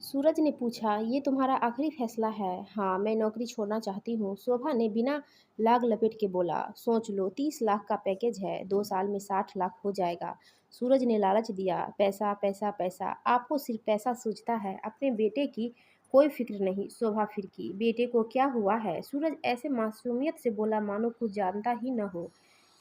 सूरज ने पूछा, ये तुम्हारा आखिरी फैसला है? हाँ, मैं नौकरी छोड़ना चाहती हूँ। शोभा ने बिना लाग लपेट के बोला, सोच लो, 30 लाख का पैकेज है, 2 साल में 60 लाख हो जाएगा। सूरज ने लालच दिया, पैसा पैसा पैसा, आपको सिर्फ पैसा सूझता है, अपने बेटे की कोई फिक्र नहीं। शोभा फिरकी, बेटे को क्या हुआ है? सूरज ऐसे मासूमियत से बोला मानो कुछ जानता ही न हो।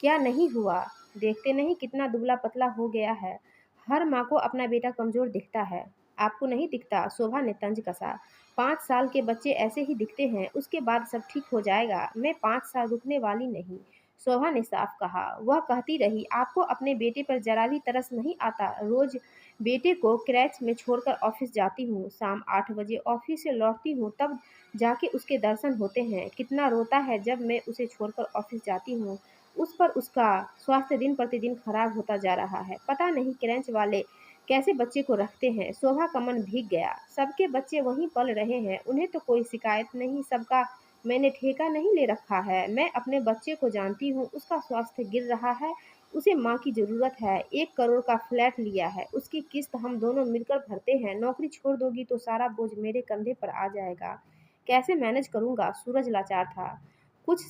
क्या नहीं हुआ? देखते नहीं कितना दुबला पतला हो गया है। हर माँ को अपना बेटा कमजोर दिखता है। आपको नहीं दिखता? शोभा ने तंज कसा। 5 साल के बच्चे ऐसे ही दिखते हैं, उसके बाद सब ठीक हो जाएगा। मैं 5 साल रुकने वाली नहीं, शोभा ने साफ कहा। वह कहती रही, आपको अपने बेटे पर जरा भी तरस नहीं आता? रोज बेटे को क्रैच में छोड़कर ऑफिस जाती हूँ, शाम 8 बजे ऑफिस से लौटती हूँ, तब जाके उसके दर्शन होते हैं। कितना रोता है जब मैं उसे छोड़कर ऑफिस जाती हूँ। उस पर उसका स्वास्थ्य दिन प्रतिदिन खराब होता जा रहा है। पता नहीं क्रैच वाले कैसे बच्चे को रखते हैं। शोभा का मन भीग गया। सबके बच्चे वहीं पल रहे हैं, उन्हें तो कोई शिकायत नहीं। सबका मैंने ठेका नहीं ले रखा है। मैं अपने बच्चे को जानती हूँ, उसका स्वास्थ्य गिर रहा है, उसे माँ की ज़रूरत है। 1 करोड़ का फ्लैट लिया है, उसकी किस्त हम दोनों मिलकर भरते हैं। नौकरी छोड़ दोगी तो सारा बोझ मेरे कंधे पर आ जाएगा। कैसे मैनेज करूँगा? सूरज लाचार था। कुछ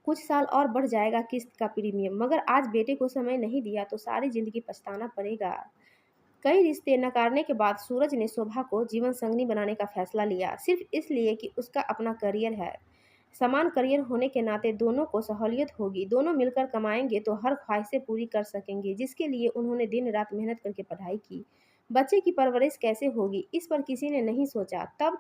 कुछ साल और बढ़ जाएगा किस्त का प्रीमियम, मगर आज बेटे को समय नहीं दिया तो सारी जिंदगी पछताना पड़ेगा। कई रिश्ते नकारने के बाद सूरज ने शोभा को जीवन संगनी बनाने का फैसला लिया, सिर्फ इसलिए कि उसका अपना करियर है। समान करियर होने के नाते दोनों को सहूलियत होगी, दोनों मिलकर कमाएंगे तो हर ख्वाहिशें पूरी कर सकेंगे जिसके लिए उन्होंने दिन रात मेहनत करके पढ़ाई की। बच्चे की परवरिश कैसे होगी, इस पर किसी ने नहीं सोचा। तब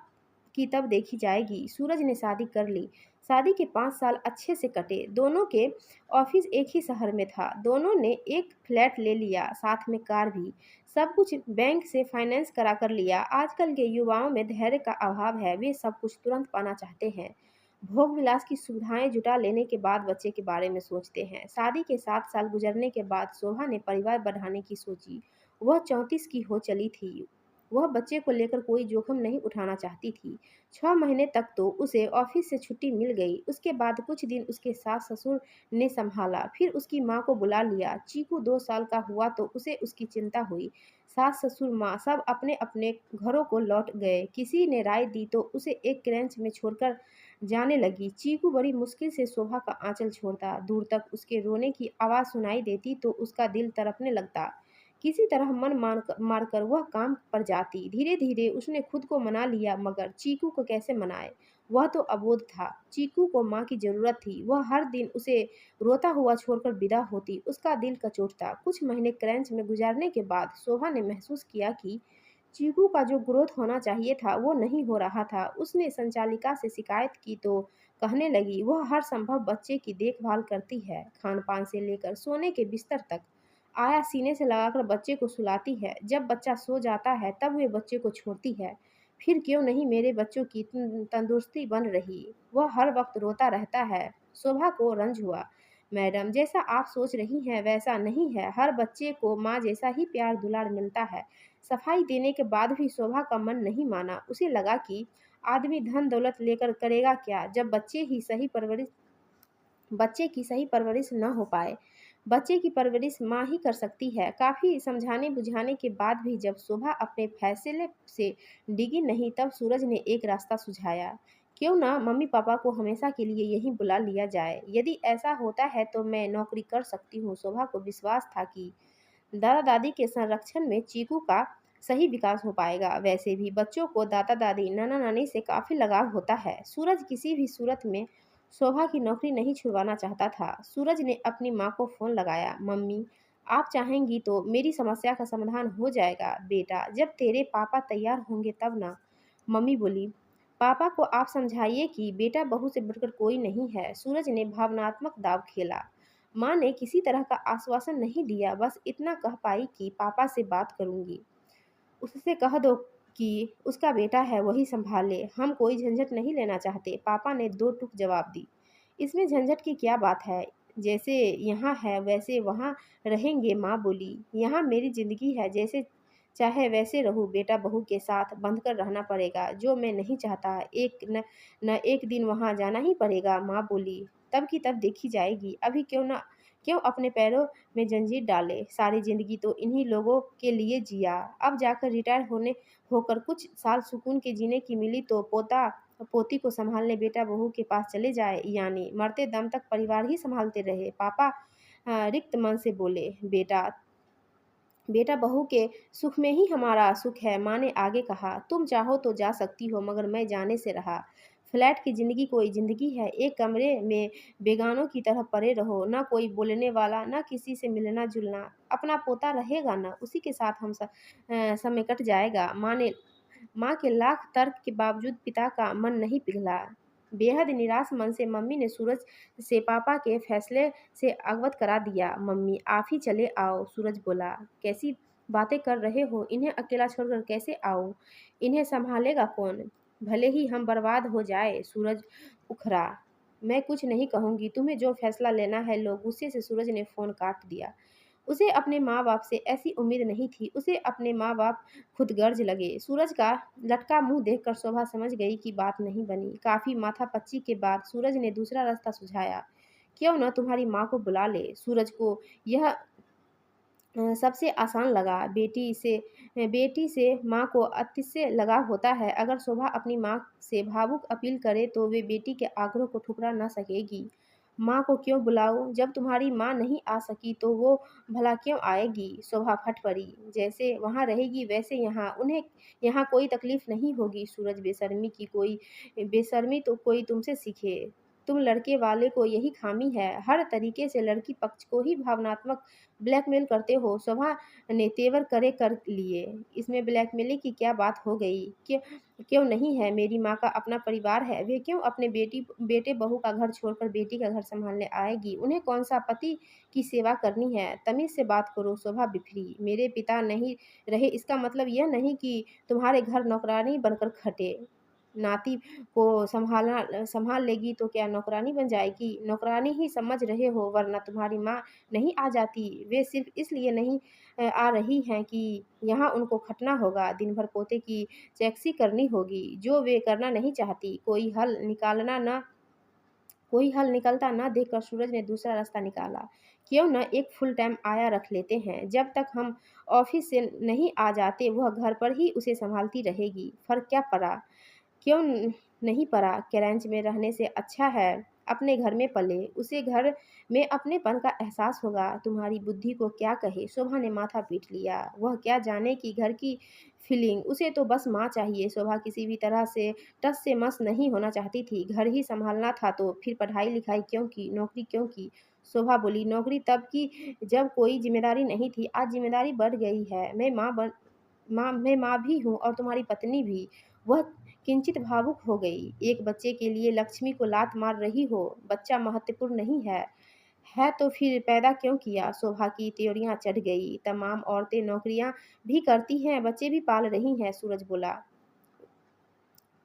देखी जाएगी। सूरज ने शादी कर ली। शादी के 5 साल अच्छे से कटे। दोनों के ऑफिस एक ही शहर में था। दोनों ने एक फ्लैट ले लिया, साथ में कार भी। सब कुछ बैंक से फाइनेंस करा कर लिया। आजकल के युवाओं में धैर्य का अभाव है, वे सब कुछ तुरंत पाना चाहते हैं। भोग विलास की सुविधाएं जुटा लेने के बाद बच्चे के बारे में सोचते हैं। शादी के 7 साल गुजरने के बाद शोभा ने परिवार बढ़ाने की सोची। वह 34 की हो चली थी। वह बच्चे को लेकर कोई जोखिम नहीं उठाना चाहती थी। 6 महीने तक तो उसे ऑफिस से छुट्टी मिल गई। उसके बाद कुछ दिन उसके सास ससुर ने संभाला, फिर उसकी माँ को बुला लिया। चीकू 2 साल का हुआ तो उसे उसकी चिंता हुई। सास ससुर माँ सब अपने अपने घरों को लौट गए। किसी ने राय दी तो उसे एक क्रंच में छोड़कर जाने लगी। चीकू बड़ी मुश्किल से शोभा का आंचल छोड़ता। दूर तक उसके रोने की आवाज़ सुनाई देती तो उसका दिल तड़पने लगता। किसी तरह मन मारकर वह काम पर जाती। धीरे धीरे उसने खुद को मना लिया, मगर चीकू को कैसे मनाए? वह तो अबोध था। चीकू को माँ की ज़रूरत थी। वह हर दिन उसे रोता हुआ छोड़कर विदा होती। उसका दिल कचोटता। कुछ महीने क्रंच में गुजारने के बाद शोभा ने महसूस किया कि चीकू का जो ग्रोथ होना चाहिए था वो नहीं हो रहा था। उसने संचालिका से शिकायत की तो कहने लगी, वह हर संभव बच्चे की देखभाल करती है, खान पान से लेकर सोने के बिस्तर तक। आया सीने से लगाकर बच्चे को सुलाती है। जब बच्चा सो जाता है तब वे बच्चे को छोड़ती है। फिर क्यों नहीं मेरे बच्चों की तंदुरुस्ती बन रही? वह हर वक्त रोता रहता है। शोभा को रंज हुआ। मैडम, जैसा आप सोच रही हैं वैसा नहीं है। हर बच्चे को माँ जैसा ही प्यार दुलार मिलता है। सफाई देने के बाद भी शोभा का मन नहीं माना। उसे लगा कि आदमी धन दौलत लेकर करेगा क्या जब बच्चे की सही परवरिश न हो पाए। बच्चे की परवरिश माँ ही कर सकती है। काफ़ी समझाने बुझाने के बाद भी जब शोभा अपने फैसले से डिगी नहीं, तब सूरज ने एक रास्ता सुझाया। क्यों ना मम्मी पापा को हमेशा के लिए यहीं बुला लिया जाए? यदि ऐसा होता है तो मैं नौकरी कर सकती हूँ। शोभा को विश्वास था कि दादा दादी के संरक्षण में चीकू का सही विकास हो पाएगा। वैसे भी बच्चों को दादा दादी नाना नानी से काफ़ी लगाव होता है। सूरज किसी भी सूरत में शोभा की नौकरी नहीं छुड़वाना चाहता था। सूरज ने अपनी माँ को फ़ोन लगाया। मम्मी, आप चाहेंगी तो मेरी समस्या का समाधान हो जाएगा। बेटा, जब तेरे पापा तैयार होंगे तब ना। मम्मी बोली, पापा को आप समझाइए कि बेटा बहू से बढ़कर कोई नहीं है। सूरज ने भावनात्मक दाव खेला। माँ ने किसी तरह का आश्वासन नहीं दिया, बस इतना कह पाई कि पापा से बात करूंगी। उससे कह दो कि उसका बेटा है, वही संभाले, हम कोई झंझट नहीं लेना चाहते। पापा ने दो टूक जवाब दी। इसमें झंझट की क्या बात है? जैसे यहाँ है वैसे वहाँ रहेंगे। माँ बोली, यहाँ मेरी जिंदगी है, जैसे चाहे वैसे रहूँ। बेटा बहू के साथ बंध कर रहना पड़ेगा, जो मैं नहीं चाहता। एक दिन वहाँ जाना ही पड़ेगा। माँ बोली, तब की तब देखी जाएगी, अभी क्यों ना क्यों अपने पैरों में जंजीर डाले? सारी ज़िंदगी तो इन्हीं लोगों के लिए जिया। अब जाकर रिटायर होकर कुछ साल सुकून के जीने की मिली तो पोता पोती को सँभालने बेटा बहू के पास चले जाए, यानी मरते दम तक परिवार ही सँभालते रहे। पापा रिक्त मन से बोले, बेटा बेटा बहू के सुख में ही हमारा सुख है। माँ ने आगे कहा, तुम चाहो तो जा सकती हो, मगर मैं जाने से रहा। फ्लैट की ज़िंदगी कोई ज़िंदगी है। एक कमरे में बेगानों की तरह पड़े रहो, ना कोई बोलने वाला, ना किसी से मिलना-जुलना। अपना पोता रहेगा ना, उसी के साथ समय कट जाएगा। माँ के लाख तर्क के बावजूद पिता का मन नहीं पिघला। बेहद निराश मन से मम्मी ने सूरज से पापा के फैसले से अवगत करा दिया। मम्मी, आप ही चले आओ, सूरज बोला। कैसी बातें कर रहे हो? इन्हें अकेला छोड़कर कैसे आऊँ? इन्हें सँभालेगा कौन? भले ही हम बर्बाद हो जाए, सूरज उखरा। मैं कुछ नहीं कहूँगी, तुम्हें जो फैसला लेना है लो। गुस्से से सूरज ने फ़ोन काट दिया। उसे अपने माँ-बाप से ऐसी उम्मीद नहीं थी। उसे अपने माँ-बाप खुद गर्ज लगे। सूरज का लटका मुँह देखकर शोभा समझ गई कि बात नहीं बनी। काफ़ी माथापच्ची के बाद सूरज ने दूसरा रास्ता सुझाया। क्यों न तुम्हारी माँ को बुला ले? सूरज को यह सबसे आसान लगा। बेटी से माँ को अतिशय लगाव होता है। अगर शोभा अपनी माँ से भावुक अपील करे तो वे बेटी के आग्रह को ठुकरा न सकेगी। माँ को क्यों बुलाऊँ? जब तुम्हारी माँ नहीं आ सकी तो वो भला क्यों आएगी? शोभा फट पड़ी। जैसे वहाँ रहेगी वैसे यहाँ। उन्हें यहाँ कोई तकलीफ़ नहीं होगी। सूरज, बेशर्मी तो कोई तुमसे सीखे। तुम लड़के वाले को यही ख़ामी है। हर तरीके से लड़की पक्ष को ही भावनात्मक ब्लैकमेल करते हो। शोभा ने तेवर करे कर लिए। इसमें ब्लैकमेलिंग की क्या बात हो गई? क्यों नहीं है? मेरी माँ का अपना परिवार है। वे क्यों अपने बेटे बहू का घर छोड़कर बेटी का घर सँभालने आएगी? उन्हें कौन-सा पति की सेवा करनी है? तमीज़ से बात करो। शोभा बिफरी। मेरे पिता नहीं रहे इसका मतलब यह नहीं कि तुम्हारे घर नौकरानी बनकर खटे। नाती को सँभाल लेगी तो क्या नौकरानी बन जाएगी? नौकरानी ही समझ रहे हो, वरना तुम्हारी माँ नहीं आ जाती। वे सिर्फ़ इसलिए नहीं आ रही हैं कि यहाँ उनको खटना होगा, दिन भर पोते की चैकसी करनी होगी, जो वे करना नहीं चाहती। कोई हल निकलता न देखकर सूरज ने दूसरा रास्ता निकाला। क्यों न एक फुल टाइम आया रख लेते हैं। जब तक हम ऑफ़िस से नहीं आ जाते, वह घर पर ही उसे सँभालती रहेगी। फ़र्क क्या पड़ा? क्यों नहीं पड़ा? कैरेंज में रहने से अच्छा है अपने घर में पले। उसे घर में अपनेपन का एहसास होगा। तुम्हारी बुद्धि को क्या कहे? शोभा ने माथा पीट लिया। वह क्या जाने कि घर की फीलिंग। उसे तो बस माँ चाहिए। शोभा किसी भी तरह से टस से मस नहीं होना चाहती थी। घर ही सँभालना था तो फिर पढ़ाई-लिखाई क्यों की? नौकरी क्यों की? शोभा बोली, नौकरी तब की जब कोई ज़िम्मेदारी नहीं थी। आज ज़िम्मेदारी बढ़ गई है। मैं माँ भी हूँ और तुम्हारी पत्नी भी। वह किंचित भावुक हो गई। एक बच्चे के लिए लक्ष्मी को लात मार रही हो। बच्चा महत्वपूर्ण नहीं है। है तो फिर पैदा क्यों किया? शोभा की त्योरियां चढ़ गई। तमाम औरतें नौकरियां भी करती हैं, बच्चे भी पाल रही हैं, सूरज बोला।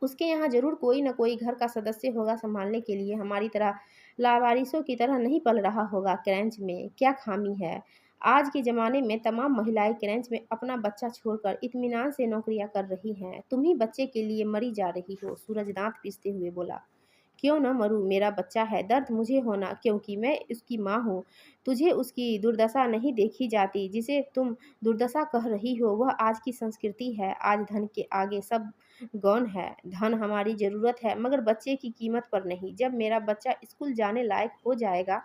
उसके यहाँ ज़रूर कोई न कोई घर का सदस्य होगा सँभालने के लिए। हमारी तरह लावारिसों की तरह नहीं पल रहा होगा। क्रेंच में क्या ख़ामी है? आज के ज़माने में तमाम महिलाएँ क्रेंच में अपना बच्चा छोड़कर इत्मीनान से नौकरियाँ कर रही हैं। तुम ही बच्चे के लिए मरी जा रही हो। सूरज दाँत पीसते हुए बोला। क्यों न मरूँ? मेरा बच्चा है, दर्द मुझे होना क्योंकि मैं उसकी माँ हूँ। तुझे उसकी दुर्दशा नहीं देखी जाती। जिसे तुम दुर्दशा कह रही हो वह आज की संस्कृति है। आज धन के आगे सब गौण है। धन हमारी ज़रूरत है, मगर बच्चे की कीमत पर नहीं। जब मेरा बच्चा स्कूल जाने लायक हो जाएगा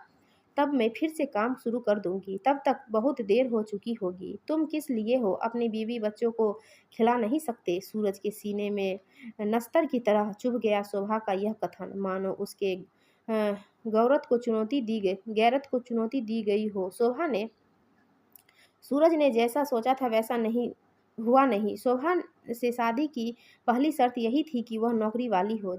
तब मैं फिर से काम शुरू कर दूँगी। तब तक बहुत देर हो चुकी होगी। तुम किस लिए हो? अपनी बीवी बच्चों को खिला नहीं सकते? सूरज के सीने में नस्तर की तरह चुभ गया शोभा का यह कथन, मानो उसके गैरत को चुनौती दी गई हो। शोभा ने सूरज ने जैसा सोचा था वैसा नहीं हुआ नहीं। शोभा से शादी की पहली शर्त यही थी कि वह नौकरी वाली हो।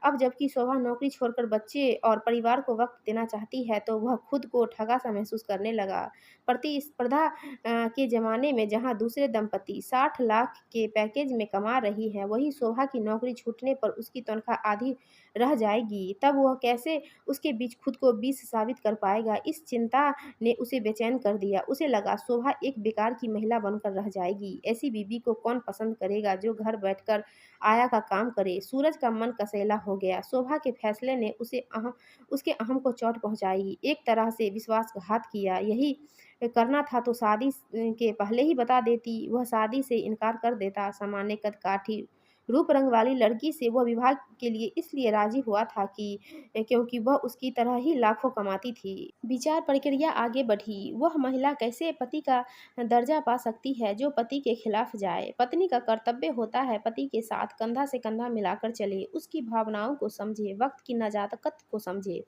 अब जबकि शोभा नौकरी छोड़कर बच्चे और परिवार को वक़्त देना चाहती है तो वह खुद को ठगा-सा महसूस करने लगा। प्रतिस्पर्धा के ज़माने में जहाँ दूसरे दंपति 60 लाख के पैकेज में कमा रही हैं, वहीं शोभा की नौकरी छूटने पर उसकी तनख्वाह आधी रह जाएगी, तब वह कैसे उसके बीच खुद को बीच साबित कर पाएगा। इस चिंता ने उसे बेचैन कर दिया। उसे लगा शोभा एक बेकार की महिला बनकर रह जाएगी। ऐसी बीवी को कौन पसंद करेगा जो घर बैठकर आया का काम करे। सूरज का मन कसैला हो गया। शोभा के फैसले ने उसके अहम को चोट पहुंचाई। एक तरह से विश्वासघात किया। यही करना था तो शादी के पहले ही बता देती। वह शादी से इनकार कर देता। सामान्य कद काठी रूप रंग वाली लड़की से वह विवाह के लिए इसलिए राजी हुआ था कि क्योंकि वह उसकी तरह ही लाखों कमाती थी। विचार प्रक्रिया आगे बढ़ी। वह महिला कैसे पति का दर्जा पा सकती है जो पति के खिलाफ जाए। पत्नी का कर्तव्य होता है पति के साथ कंधा से कंधा मिलाकर चले, उसकी भावनाओं को समझे, वक्त की नजाकत को समझे।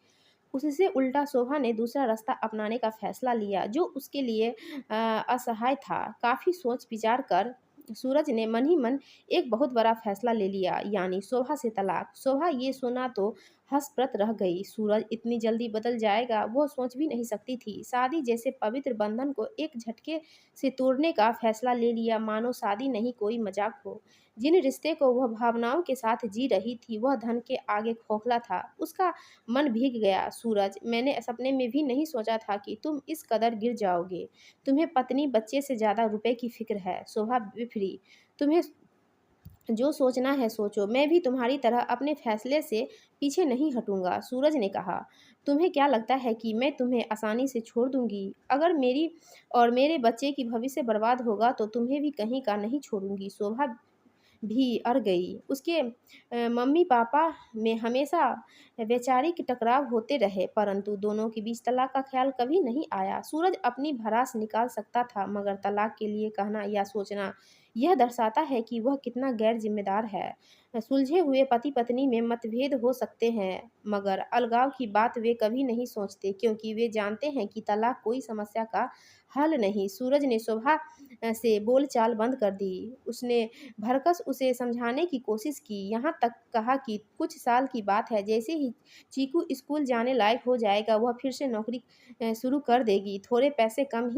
उससे उल्टा शोभा ने दूसरा रास्ता अपनाने का फैसला लिया जो उसके लिए असहाय था। काफ़ी सोच विचार कर सूरज ने मन ही मन एक बहुत बड़ा फैसला ले लिया, यानी शोभा से तलाक। शोभा ये सुना तो हंसप्रत रह गई। सूरज इतनी जल्दी बदल जाएगा वो सोच भी नहीं सकती थी। शादी जैसे पवित्र बंधन को एक झटके से तोड़ने का फैसला ले लिया, मानो शादी नहीं कोई मजाक हो। जिन रिश्ते को वह भावनाओं के साथ जी रही थी वह धन के आगे खोखला था। उसका मन भीग गया। सूरज, मैंने सपने में भी नहीं सोचा था कि तुम इस कदर गिर जाओगे। तुम्हें पत्नी बच्चे से ज़्यादा रुपए की फिक्र है। शोभा बिफरी, तुम्हें जो सोचना है सोचो, मैं भी तुम्हारी तरह अपने फैसले से पीछे नहीं हटूंगा। सूरज ने कहा, तुम्हें क्या लगता है कि मैं तुम्हें आसानी से छोड़ दूंगी? अगर मेरी और मेरे बच्चे की भविष्य बर्बाद होगा तो तुम्हें भी कहीं का नहीं छोड़ूंगी। शोभा भी अड़ गई। उसके मम्मी पापा में हमेशा वैचारिक टकराव होते रहे, परंतु दोनों के बीच तलाक का ख्याल कभी नहीं आया। सूरज अपनी भड़ास निकाल सकता था, मगर तलाक के लिए कहना या सोचना यह दर्शाता है कि वह कितना गैर जिम्मेदार है। सुलझे हुए पति पत्नी में मतभेद हो सकते हैं, मगर अलगाव की बात वे कभी नहीं सोचते, क्योंकि वे जानते हैं कि तलाक कोई समस्या का हल नहीं। सूरज ने शोभा से बोलचाल बंद कर दी। उसने भरकस उसे समझाने की कोशिश की, यहाँ तक कहा कि कुछ साल की बात है, जैसे ही चीकू स्कूल जाने लायक हो जाएगा वह फिर से नौकरी शुरू कर देगी। थोड़े पैसे कम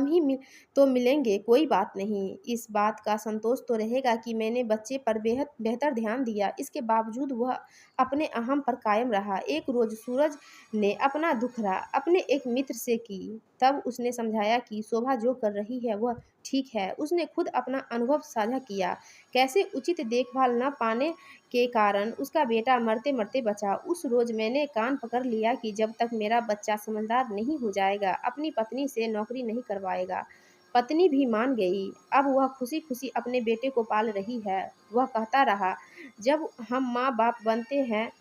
ही तो मिलेंगे, कोई बात नहीं। इस बात का संतोष तो रहेगा कि मैंने बच्चे पर बेहद बेहतर ध्यान दिया। इसके बावजूद वह अपने अहम पर कायम रहा। एक रोज सूरज ने अपना दुखड़ा अपने एक मित्र से की। तब उसने समझाया कि शोभा जो कर रही है वह ठीक है। उसने खुद अपना अनुभव साझा किया, कैसे उचित देखभाल न पाने के कारण उसका बेटा मरते मरते बचा। उस रोज मैंने कान पकड़ लिया कि जब तक मेरा बच्चा समझदार नहीं हो जाएगा अपनी पत्नी से नौकरी नहीं करवाएगा। पत्नी भी मान गई। अब वह खुशी खुशी अपने बेटे को पाल रही है। वह कहता रहा, जब हम माँ बाप बनते हैं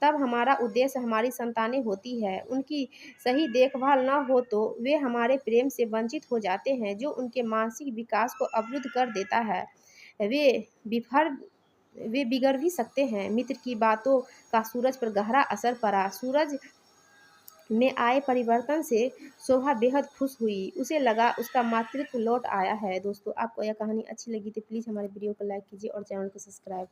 तब हमारा उद्देश्य हमारी संतानें होती है। उनकी सही देखभाल न हो तो वे हमारे प्रेम से वंचित हो जाते हैं, जो उनके मानसिक विकास को अवरुद्ध कर देता है। वे विफर वे बिगड़ भी सकते हैं। मित्र की बातों का सूरज पर गहरा असर पड़ा। सूरज में आए परिवर्तन से शोभा बेहद खुश हुई। उसे लगा उसका मातृत्व लौट आया है। दोस्तों, आपको यह कहानी अच्छी लगी तो प्लीज़ हमारे वीडियो को लाइक कीजिए और चैनल को सब्सक्राइब